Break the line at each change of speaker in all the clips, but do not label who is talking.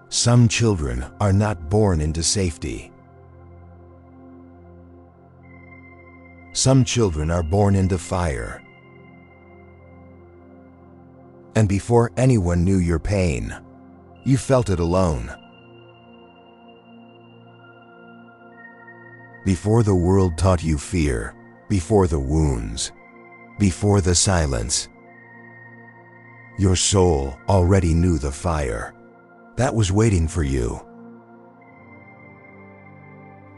Some children are not born into safety. Some children are born into fire. And before anyone knew your pain, you felt it alone. Before the world taught you fear, before the wounds, before the silence, your soul already knew the fire that was waiting for you.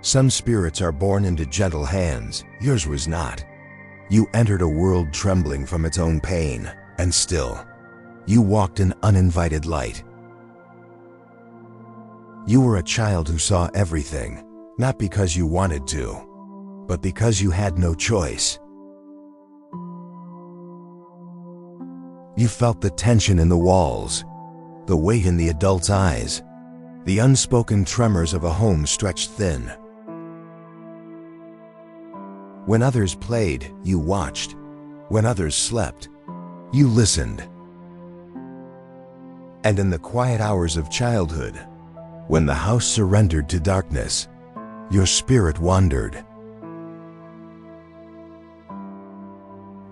Some spirits are born into gentle hands, yours was not. You entered a world trembling from its own pain, and still, you walked in uninvited light. You were a child who saw everything, not because you wanted to, but because you had no choice. You felt the tension in the walls, the weight in the adult's eyes, the unspoken tremors of a home stretched thin. When others played, you watched. When others slept, you listened. And in the quiet hours of childhood, when the house surrendered to darkness, your spirit wandered.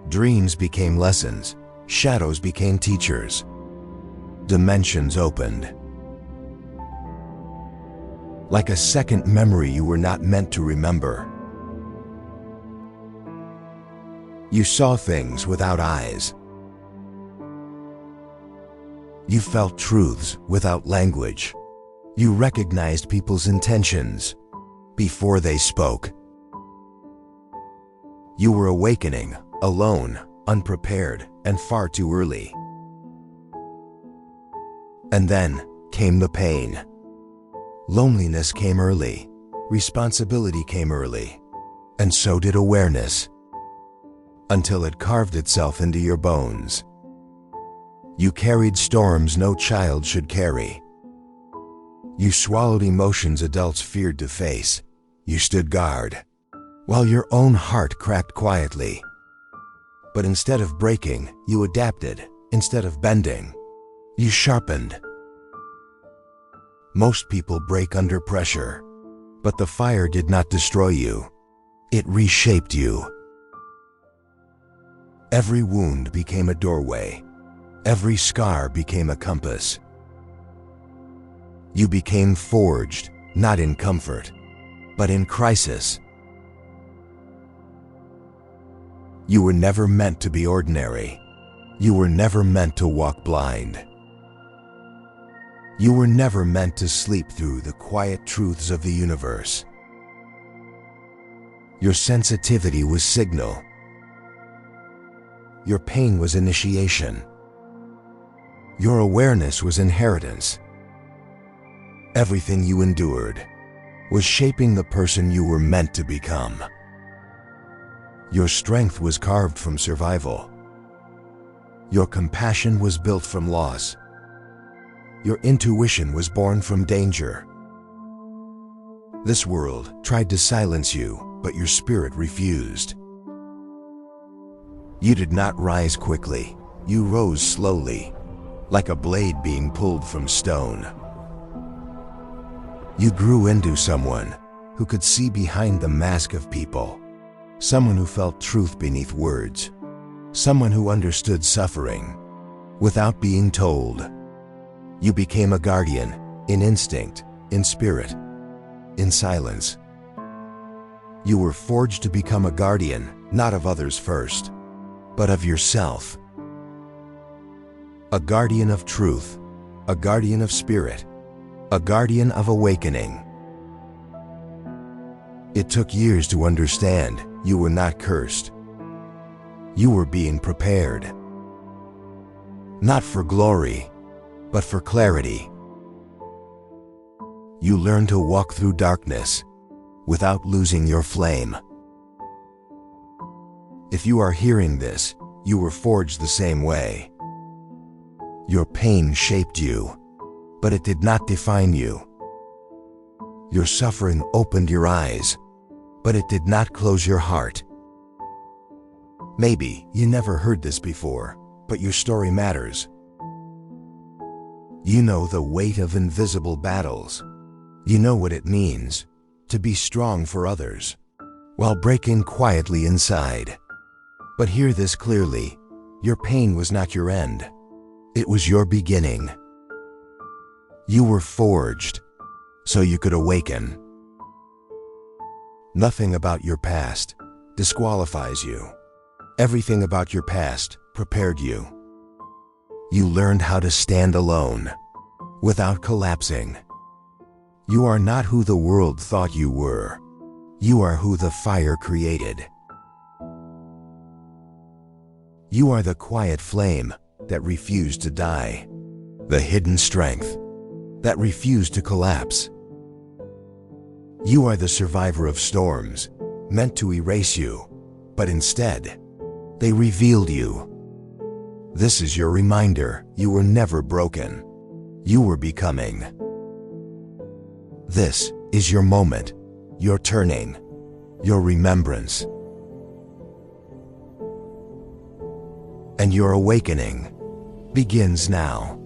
Dreams became lessons, shadows became teachers, dimensions opened. Like a second memory you were not meant to remember. You saw things without eyes. You felt truths without language. You recognized people's intentions before they spoke. You were awakening, alone, unprepared, and far too early. And then came the pain. Loneliness came early, responsibility came early, and so did awareness, until it carved itself into your bones. You carried storms no child should carry. You swallowed emotions adults feared to face. You stood guard, while your own heart cracked quietly. But instead of breaking, you adapted. Instead of bending, you sharpened. Most people break under pressure, but the fire did not destroy you. It reshaped you. Every wound became a doorway. Every scar became a compass. You became forged, not in comfort, but in crisis. You were never meant to be ordinary. You were never meant to walk blind. You were never meant to sleep through the quiet truths of the universe. Your sensitivity was signal. Your pain was initiation. Your awareness was inheritance. Everything you endured was shaping the person you were meant to become. Your strength was carved from survival. Your compassion was built from loss. Your intuition was born from danger. This world tried to silence you, but your spirit refused. You did not rise quickly. You rose slowly, like a blade being pulled from stone. You grew into someone who could see behind the mask of people, someone who felt truth beneath words, someone who understood suffering without being told. You became a guardian in instinct, in spirit, in silence. You were forged to become a guardian, not of others first, but of yourself. A guardian of truth, a guardian of spirit, a guardian of awakening. It took years to understand you were not cursed. You were being prepared. Not for glory, but for clarity. You learned to walk through darkness without losing your flame. If you are hearing this, you were forged the same way. Your pain shaped you, but it did not define you. Your suffering opened your eyes, but it did not close your heart. Maybe you never heard this before, but your story matters. You know the weight of invisible battles. You know what it means to be strong for others while breaking quietly inside. But hear this clearly. Your pain was not your end. It was your beginning. You were forged so you could awaken. Nothing about your past disqualifies you. Everything about your past prepared you. You learned how to stand alone without collapsing. You are not who the world thought you were. You are who the fire created. You are the quiet flame that refused to die, the hidden strength that refused to collapse. You are the survivor of storms, meant to erase you, but instead, they revealed you. This is your reminder you were never broken. You were becoming. This is your moment, your turning, your remembrance. And your awakening begins now.